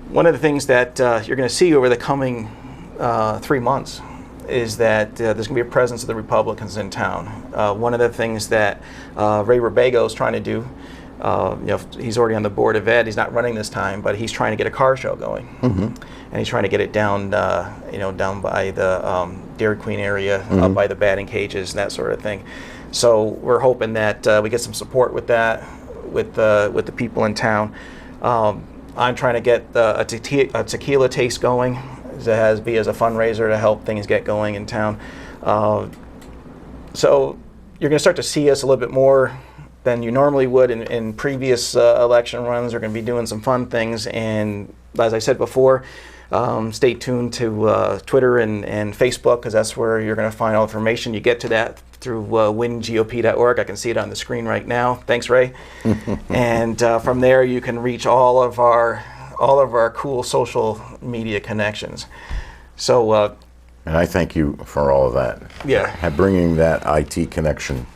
One of the things that you're going to see over the coming 3 months is that there's going to be a presence of the Republicans in town. One of the things that Ray Rubego is trying to do, he's already on the board of ed. He's not running this time, but he's trying to get a car show going, and he's trying to get it down, down by the Dairy Queen area, up by the batting cages and that sort of thing. So we're hoping that we get some support with that. With the people in town. I'm trying to get a tequila taste going as a fundraiser to help things get going in town. So you're going to start to see us a little bit more than you normally would in previous election runs. We're going to be doing some fun things, and as I said before, stay tuned to Twitter and Facebook, because that's where you're going to find all information. You get to that through wingop.org. I can see it on the screen right now. Thanks, Ray. And from there, you can reach all of our cool social media connections. So. And I thank you for all of that. Yeah. Bringing that IT connection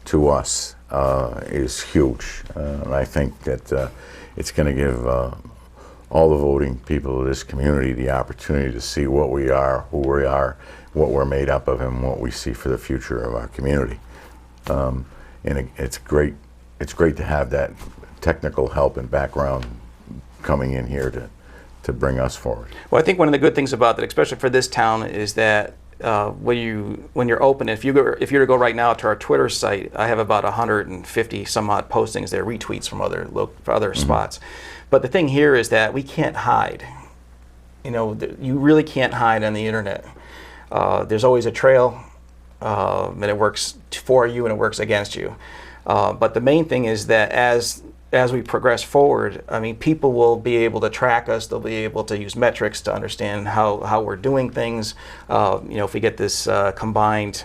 to us is huge, and I think that it's going to give all the voting people of this community the opportunity to see what we are, who we are, what we're made up of, and what we see for the future of our community. And it's great to have that technical help and background coming in here to bring us forward. Well, I think one of the good things about that, especially for this town, is that when you're open, if you were to go right now to our Twitter site, I have about 150 some odd postings there, retweets from other spots. But the thing here is that we can't hide. You really can't hide on the internet. There's always a trail, and it works for you and it works against you. But the main thing is that as we progress forward, I mean, people will be able to track us. They'll be able to use metrics to understand how we're doing things. If we get this combined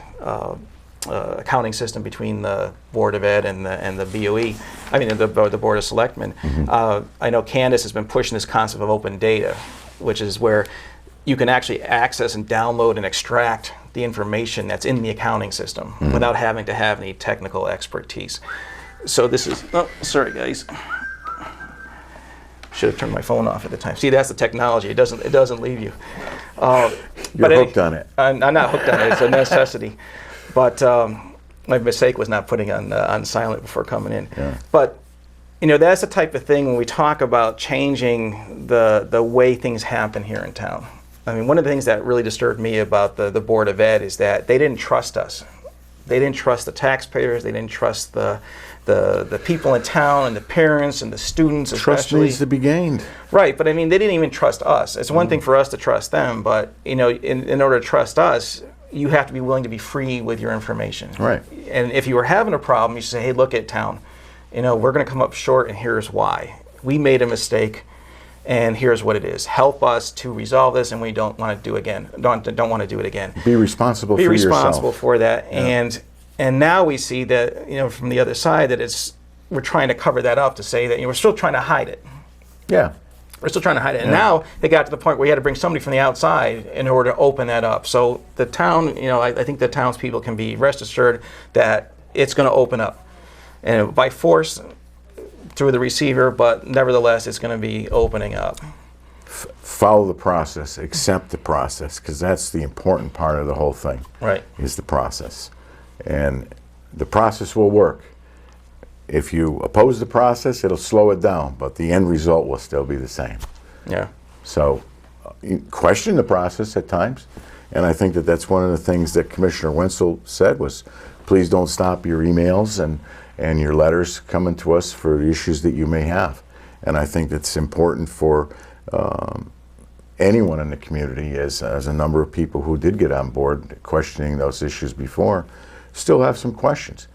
accounting system between the Board of Ed and the BOE. I mean, the Board of Selectmen. I know Candace has been pushing this concept of open data, which is where you can actually access and download and extract the information that's in the accounting system without having to have any technical expertise. So this is, oh, sorry guys. Should have turned my phone off at the time. See, that's the technology. It doesn't leave you. You're hooked on it. I'm not hooked on it. It's a necessity. But my mistake was not putting on silent before coming in. Yeah. But that's the type of thing when we talk about changing the way things happen here in town. I mean, one of the things that really disturbed me about the Board of Ed is that they didn't trust us. They didn't trust the taxpayers. They didn't trust the people in town and the parents and the students especially. Trust needs to be gained. Right, but I mean, they didn't even trust us. It's one thing for us to trust them, but in order to trust us, you have to be willing to be free with your information. Right. And if you were having a problem, you say, hey, look at town. We're going to come up short, and here's why. We made a mistake, and here's what it is. Help us to resolve this, and we don't want to do again. Don't want to do it again. Be responsible for yourself. Be responsible for that. Yeah. And now we see that from the other side that we're trying to cover that up to say that we're still trying to hide it. Yeah. We're still trying to hide it. And now it got to the point where you had to bring somebody from the outside in order to open that up. So the town, I think the townspeople can be rest assured that it's going to open up. And by force through the receiver, but nevertheless, it's going to be opening up. Follow the process, accept the process, because that's the important part of the whole thing. Right. Is the process. And the process will work. If you oppose the process, it'll slow it down, but the end result will still be the same. Yeah. So you question the process at times, and I think that's one of the things that Commissioner Wenzel said was, please don't stop your emails and your letters coming to us for the issues that you may have. And I think that's important for anyone in the community, as a number of people who did get on board questioning those issues before still have some questions.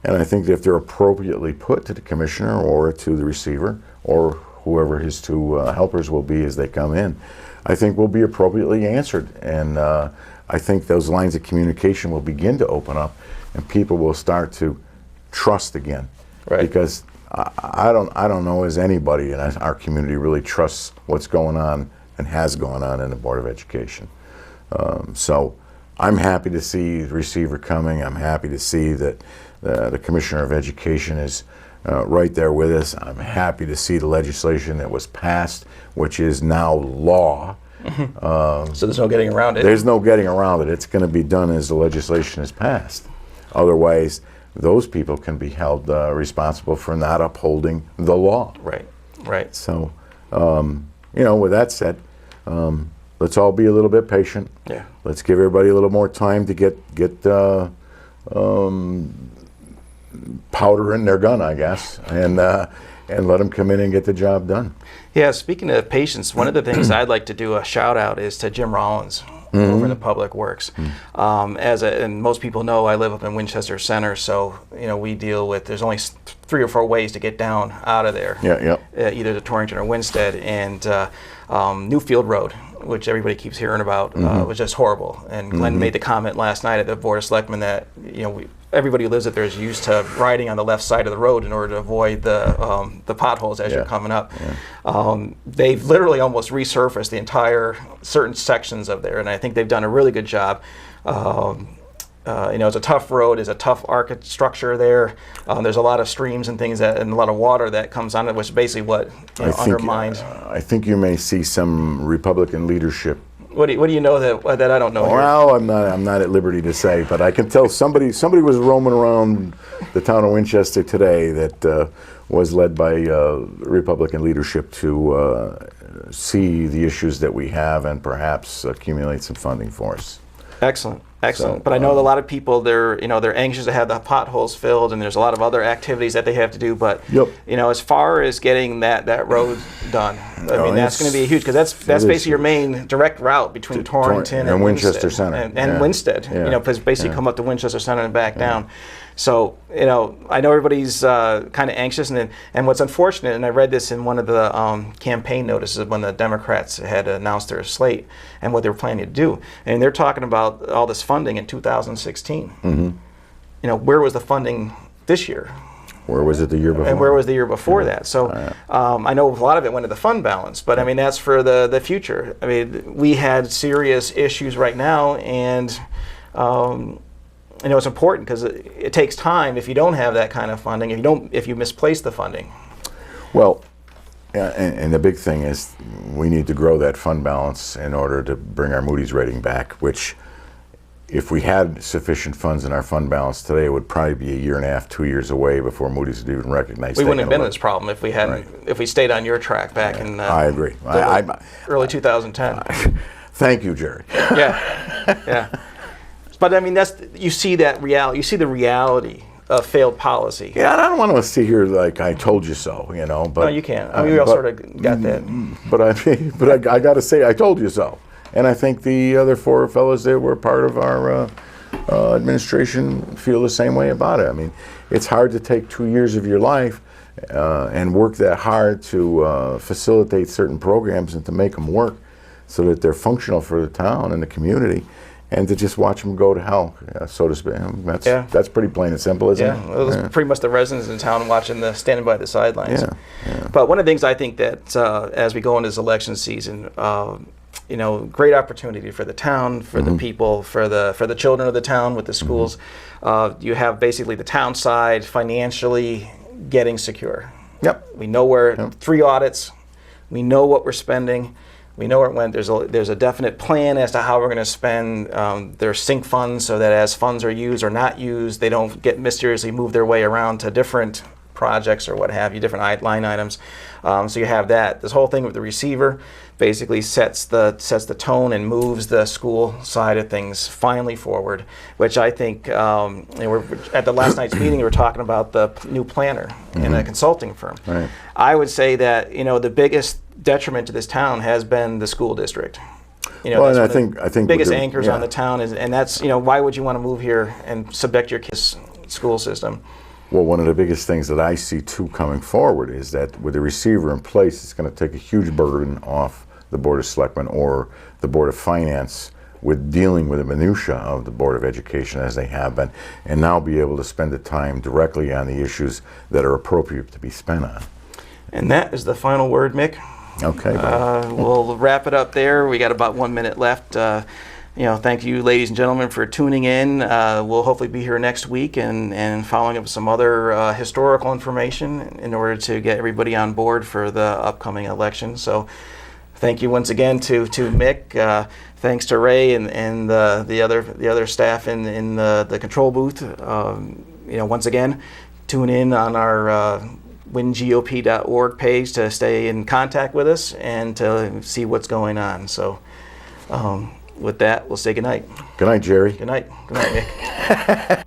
And I think that if they're appropriately put to the commissioner or to the receiver or whoever his two helpers will be as they come in, I think will be appropriately answered. And I think those lines of communication will begin to open up and people will start to trust again. Right. Because I don't know as anybody in our community really trusts what's going on and has gone on in the Board of Education. So I'm happy to see the receiver coming. I'm happy to see that the Commissioner of Education is right there with us. I'm happy to see the legislation that was passed, which is now law. So there's no getting around it. There's no getting around it. It's going to be done as the legislation is passed. Otherwise, those people can be held responsible for not upholding the law. Right, right. So, with that said, let's all be a little bit patient. Yeah. Let's give everybody a little more time to get powder in their gun, I guess, and let them come in and get the job done. Yeah, speaking of patience, one of the things I'd like to do a shout out is to Jim Rollins over in the Public Works. And most people know I live up in Winchester Center, so we deal with, there's only 3 or 4 ways to get down out of there. Either to Torrington or Winstead, and Newfield Road, which everybody keeps hearing about, was just horrible. And Glenn made the comment last night at the Board of Selectmen that everybody who lives up there is used to riding on the left side of the road in order to avoid the potholes as you're coming up. They've literally almost resurfaced the entire certain sections of there, and I think they've done a really good job. It's a tough road, it's a tough structure there. There's a lot of streams and things and a lot of water that comes on it, which is basically what undermines. I think you may see some Republican leadership. What do you know that I don't know? Well, I'm not at liberty to say, but I can tell somebody was roaming around the town of Winchester today that was led by Republican leadership to see the issues that we have and perhaps accumulate some funding for us. Excellent. So, but I know a lot of people, they're anxious to have the potholes filled, and there's a lot of other activities that they have to do. But as far as getting that road done, I mean that's going to be huge, because that's basically your main direct route between Torrington and Winchester Center and Winstead. Because basically come up to Winchester Center and back down. So I know everybody's kind of anxious, and what's unfortunate, and I read this in one of the campaign notices when the Democrats had announced their slate and what they were planning to do, and they're talking about all this funding in 2016. where was the funding this year? Where was it the year before? And where was the year before that? So I know a lot of it went to the fund balance, but I mean, that's for the future. I mean, we had serious issues right now, and it's important because it takes time if you don't have that kind of funding, if you misplace the funding. Well, and the big thing is we need to grow that fund balance in order to bring our Moody's rating back, which if we had sufficient funds in our fund balance today, it would probably be a year and a half, 2 years away before Moody's would even recognize. We wouldn't have been in this problem if we hadn't, Right. if we stayed on your track back in I agree. early 2010. Thank you, Jerry. Yeah. But I mean, you see that reality. You see the reality of failed policy. Yeah, and I don't want to sit here like I told you so, But No, you can't. I mean, we all sort of got that. But I got to say, I told you so. And I think the other four fellows that were part of our administration feel the same way about it. I mean, it's hard to take 2 years of your life and work that hard to facilitate certain programs and to make them work so that they're functional for the town and the community, and to just watch them go to hell, so to speak. That's pretty plain and simple, isn't it? Yeah, it was pretty much the residents in town standing by the sidelines. Yeah. But one of the things I think that as we go into this election season, great opportunity for the town, for the people, for the children of the town with the schools. You have basically the town side financially getting secure. Yep. We know where 3 audits. We know what we're spending. We know where it went. There's a definite plan as to how we're going to spend their sync funds, so that as funds are used or not used, they don't get mysteriously move their way around to different projects or what have you, different line items. So you have that. This whole thing with the receiver basically sets the tone and moves the school side of things finally forward, which I think, we're at the last night's meeting, we were talking about the new planner in a consulting firm. Right. I would say that, the biggest detriment to this town has been the school district. Well, and that's I think biggest anchors on the town and that's, why would you want to move here and subject your kids' school system? Well, one of the biggest things that I see too coming forward is that with the receiver in place, it's going to take a huge burden off the Board of Selectmen or the Board of Finance with dealing with the minutia of the Board of Education as they have been, and now be able to spend the time directly on the issues that are appropriate to be spent on. And that is the final word, Mick. Okay. We'll wrap it up there. We got about 1 minute left. Thank you, ladies and gentlemen, for tuning in. We'll hopefully be here next week and following up with some other historical information in order to get everybody on board for the upcoming election. So thank you once again to Mick. Thanks to Ray and the other staff in the control booth. Once again, tune in on our wingop.org page to stay in contact with us and to see what's going on. So with that, we'll say goodnight. Good night, Jerry. Good night. Good night, Nick.